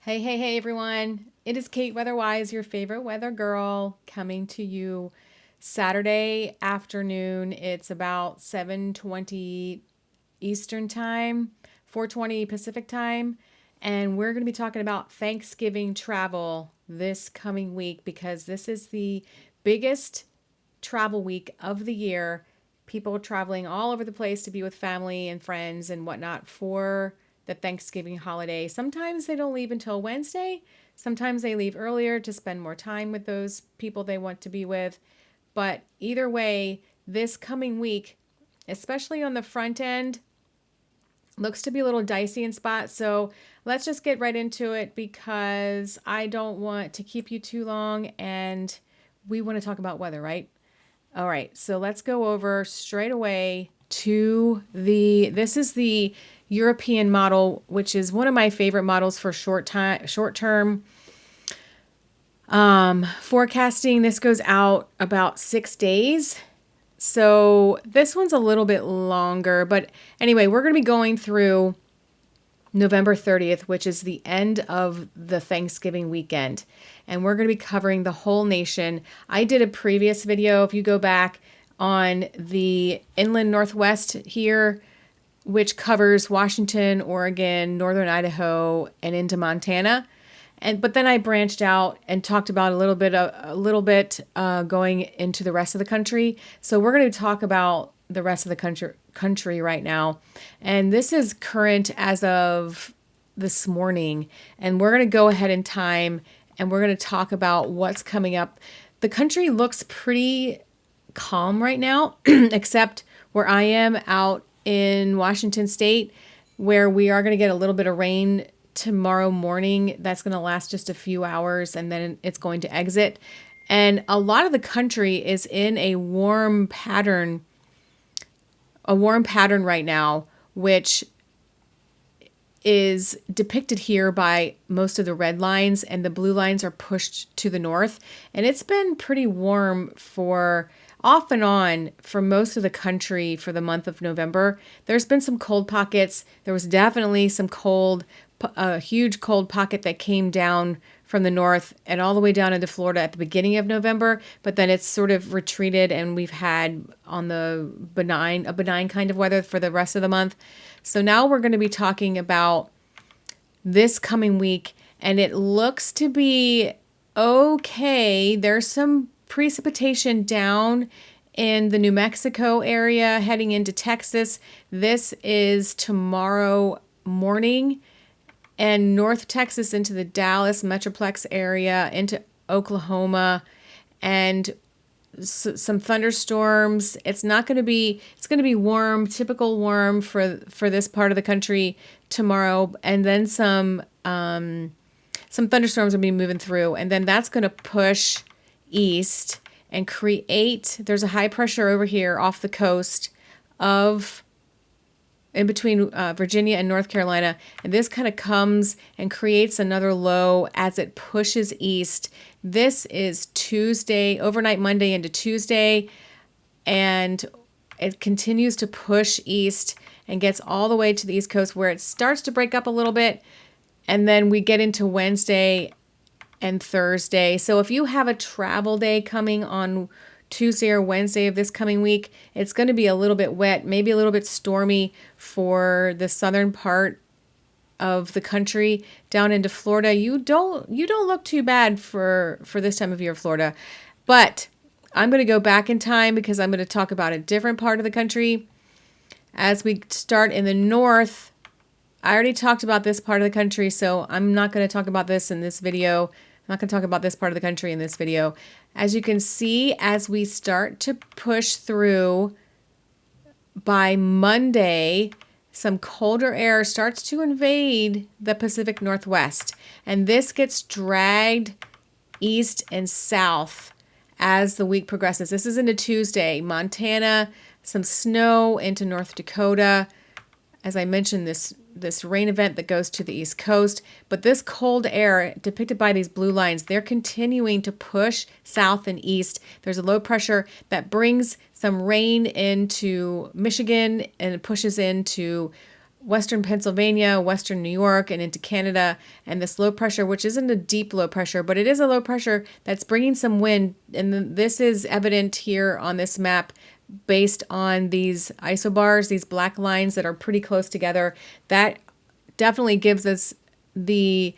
Hey, hey, hey, everyone. It is Kate Weatherwise, your favorite weather girl, coming to you Saturday afternoon. It's about 7:20 Eastern Time, 4:20 Pacific Time, and we're going to be talking about Thanksgiving travel this coming week because this is the biggest travel week of the year. People traveling all over the place to be with family and friends and whatnot for the Thanksgiving holiday. Sometimes they don't leave until Wednesday. Sometimes they leave earlier to spend more time with those people they want to be with. But either way, this coming week, especially on the front end, looks to be a little dicey in spots. So let's just get right into it because I don't want to keep you too long and we want to talk about weather, right? All right, so let's go over straight away to this is the European model, which is one of my favorite models for short term forecasting. This goes out about 6 days. So this one's a little bit longer, but anyway, we're going to be going through November 30th, which is the end of the Thanksgiving weekend. And we're going to be covering the whole nation. I did a previous video, if you go back, on the inland Northwest here, which covers Washington, Oregon, northern Idaho, and into Montana. But then I branched out and talked about a little bit going into the rest of the country. So we're going to talk about the rest of the country right now, and this is current as of this morning. And we're going to go ahead in time, and we're going to talk about what's coming up. The country looks pretty calm right now, except where I am out in Washington State, where we are going to get a little bit of rain tomorrow morning. That's going to last just a few hours and then it's going to exit. And a lot of the country is in a warm pattern right now, which is depicted here by most of the red lines, and the blue lines are pushed to the north. And it's been pretty warm for off and on for most of the country for the month of November. There's been some cold pockets. There was definitely a huge cold pocket that came down from the north and all the way down into Florida at the beginning of November, but then it's sort of retreated and we've had on a benign kind of weather for the rest of the month. So now we're going to be talking about this coming week, and it looks to be okay. There's some precipitation down in the New Mexico area heading into Texas. This is tomorrow morning, and North Texas into the Dallas Metroplex area, into Oklahoma, and some thunderstorms. It's going to be warm, typical warm for this part of the country tomorrow, and then some thunderstorms will be moving through, and then that's going to push east and there's a high pressure over here off the coast of in between Virginia and North Carolina. And this kind of comes and creates another low as it pushes east. This is Tuesday, overnight Monday into Tuesday, and it continues to push east and gets all the way to the East Coast where it starts to break up a little bit. And then we get into Wednesday and Thursday. So if you have a travel day coming on Tuesday or Wednesday of this coming week, it's going to be a little bit wet, maybe a little bit stormy for the southern part of the country down into Florida. You don't look too bad for this time of year, Florida. But I'm going to go back in time because I'm going to talk about a different part of the country. As we start in the north, I already talked about this part of the country, so I'm not going to talk about this in this video. I'm not going to talk about this part of the country in this video. As you can see, as we start to push through by Monday, some colder air starts to invade the Pacific Northwest. And this gets dragged east and south as the week progresses. This is into Tuesday. Montana, some snow into North Dakota. As I mentioned, this rain event that goes to the East Coast. But this cold air depicted by these blue lines, they're continuing to push south and east. There's a low pressure that brings some rain into Michigan and it pushes into western Pennsylvania, western New York, and into Canada. And this low pressure, which isn't a deep low pressure, but it is a low pressure that's bringing some wind. And this is evident here on this map based on these isobars, these black lines that are pretty close together. That definitely gives us the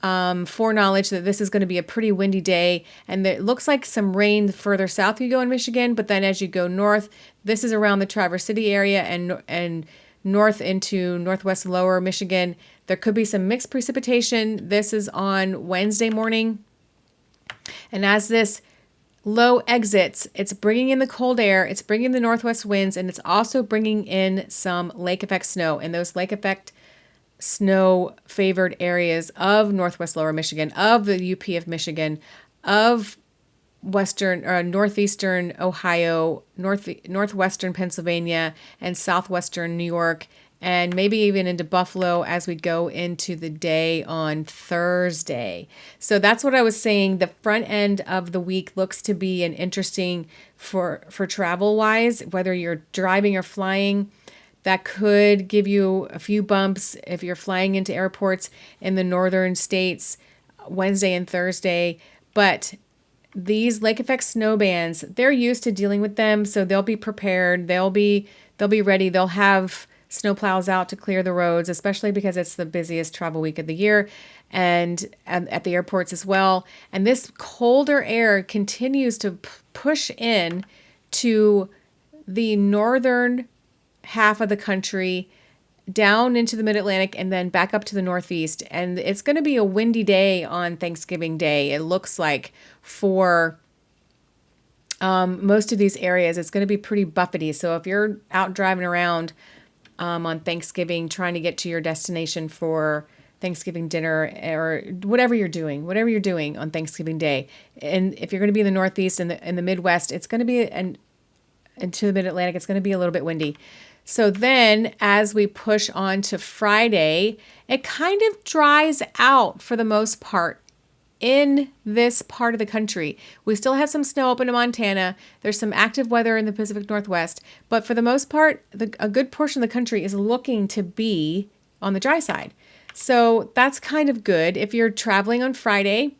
foreknowledge that this is going to be a pretty windy day. And it looks like some rain further south you go in Michigan, but then as you go north, this is around the Traverse City area and north into northwest lower Michigan. There could be some mixed precipitation. This is on Wednesday morning. And as this low exits, it's bringing in the cold air, it's bringing the northwest winds, and it's also bringing in some lake effect snow. And those lake effect snow favored areas of northwest lower Michigan, of the UP of Michigan, of western or northeastern Ohio, northwestern Pennsylvania, and southwestern New York, and maybe even into Buffalo as we go into the day on Thursday. So that's what I was saying. The front end of the week looks to be an interesting for travel wise, whether you're driving or flying. That could give you a few bumps if you're flying into airports in the northern states Wednesday and Thursday. But these lake effect snow bands, they're used to dealing with them, so they'll be prepared. They'll be ready. They'll have snowplows out to clear the roads, especially because it's the busiest travel week of the year, and at the airports as well. And this colder air continues to push in to the northern half of the country, down into the mid-Atlantic, and then back up to the northeast. And it's going to be a windy day on Thanksgiving Day. It looks like for most of these areas, it's going to be pretty buffety. So if you're out driving around on Thanksgiving, trying to get to your destination for Thanksgiving dinner or whatever you're doing on Thanksgiving Day, and if you're going to be in the Northeast and in the Midwest, it's going to be and to the Mid-Atlantic, it's going to be a little bit windy. So then as we push on to Friday, it kind of dries out for the most part in this part of the country. We still have some snow up in Montana. There's some active weather in the Pacific Northwest, but for the most part, a good portion of the country is looking to be on the dry side. So that's kind of good. If you're traveling on Friday,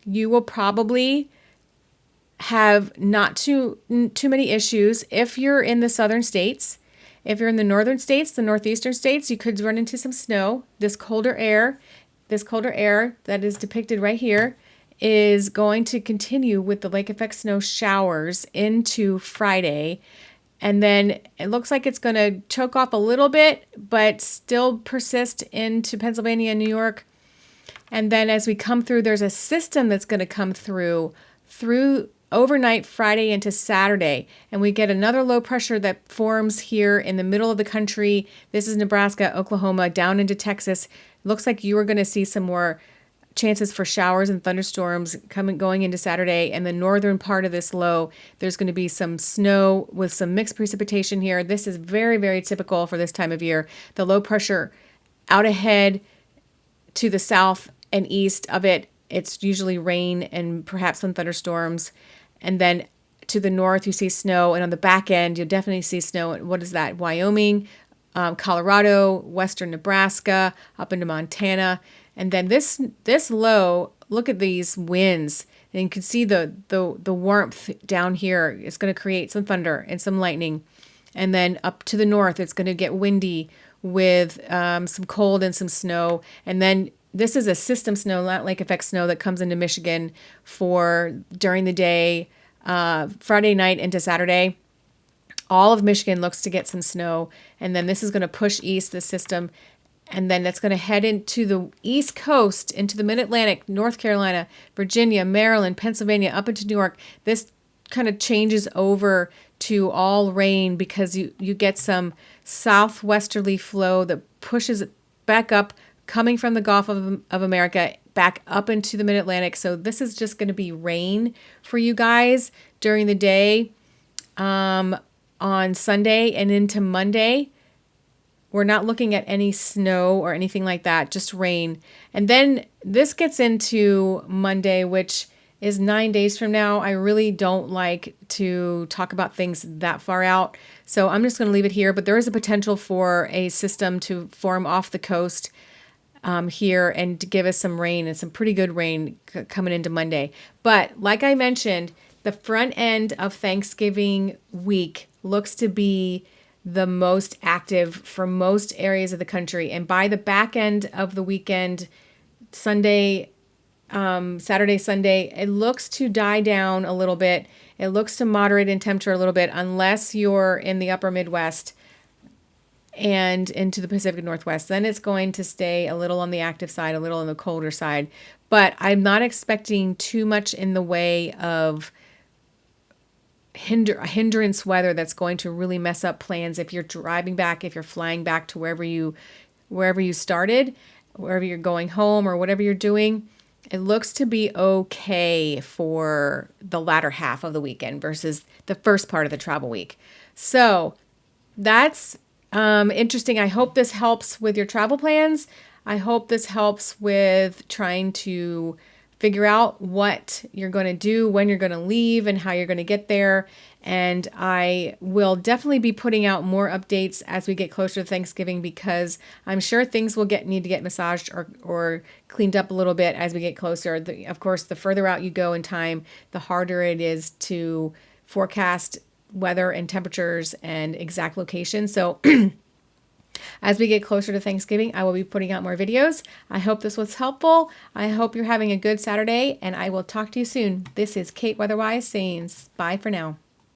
you will probably have not too many issues. If you're in the southern states, if you're in the northern states, the northeastern states, you could run into some snow. This colder air that is depicted right here is going to continue with the lake effect snow showers into Friday. And then it looks like it's going to choke off a little bit, but still persist into Pennsylvania and New York. And then as we come through, there's a system that's going to come through overnight Friday into Saturday, and we get another low pressure that forms here in the middle of the country. This is Nebraska, Oklahoma, down into Texas. Looks like you are going to see some more chances for showers and thunderstorms going into Saturday. And the northern part of this low, there's going to be some snow with some mixed precipitation here. This is very, very typical for this time of year. The low pressure out ahead to the south and east of it, it's usually rain and perhaps some thunderstorms. And then to the north, you see snow. And on the back end, you'll definitely see snow. What is that? Wyoming, Colorado, western Nebraska, up into Montana. And then this low, look at these winds. And you can see the warmth down here. It's going to create some thunder and some lightning. And then up to the north, it's going to get windy with some cold and some snow. And then this is a system snow, not lake effect snow, that comes into Michigan for during the day, Friday night into Saturday. All of Michigan looks to get some snow. And then this is going to push east, the system. And then it's going to head into the East Coast, into the Mid-Atlantic, North Carolina, Virginia, Maryland, Pennsylvania, up into New York. This kind of changes over to all rain because you get some southwesterly flow that pushes it back up, coming from the Gulf of America back up into the Mid-Atlantic. So this is just going to be rain for you guys during the day on Sunday and into Monday. We're not looking at any snow or anything like that, just rain. And then this gets into Monday, which is 9 days from now. I really don't like to talk about things that far out. So I'm just going to leave it here. But there is a potential for a system to form off the coast here and to give us some rain, and some pretty good rain coming into Monday. But like I mentioned, the front end of Thanksgiving week looks to be the most active for most areas of the country. And by the back end of the weekend, Sunday, Saturday, Sunday, it looks to die down a little bit. It looks to moderate in temperature a little bit, unless you're in the upper Midwest and into the Pacific Northwest. Then it's going to stay a little on the active side, a little on the colder side. But I'm not expecting too much in the way of hindrance weather that's going to really mess up plans if you're driving back, if you're flying back to wherever you started, wherever you're going home or whatever you're doing. It looks to be okay for the latter half of the weekend versus the first part of the travel week. So that's interesting. I hope this helps with your travel plans. I hope this helps with trying to figure out what you're going to do, when you're going to leave, and how you're going to get there. And I will definitely be putting out more updates as we get closer to Thanksgiving, because I'm sure things will need to get massaged or cleaned up a little bit as we get closer. Of course, the further out you go in time, the harder it is to forecast weather and temperatures and exact locations. So as we get closer to Thanksgiving, I will be putting out more videos. I hope this was helpful. I hope you're having a good Saturday, and I will talk to you soon. This is Kate Weatherwise saying bye for now.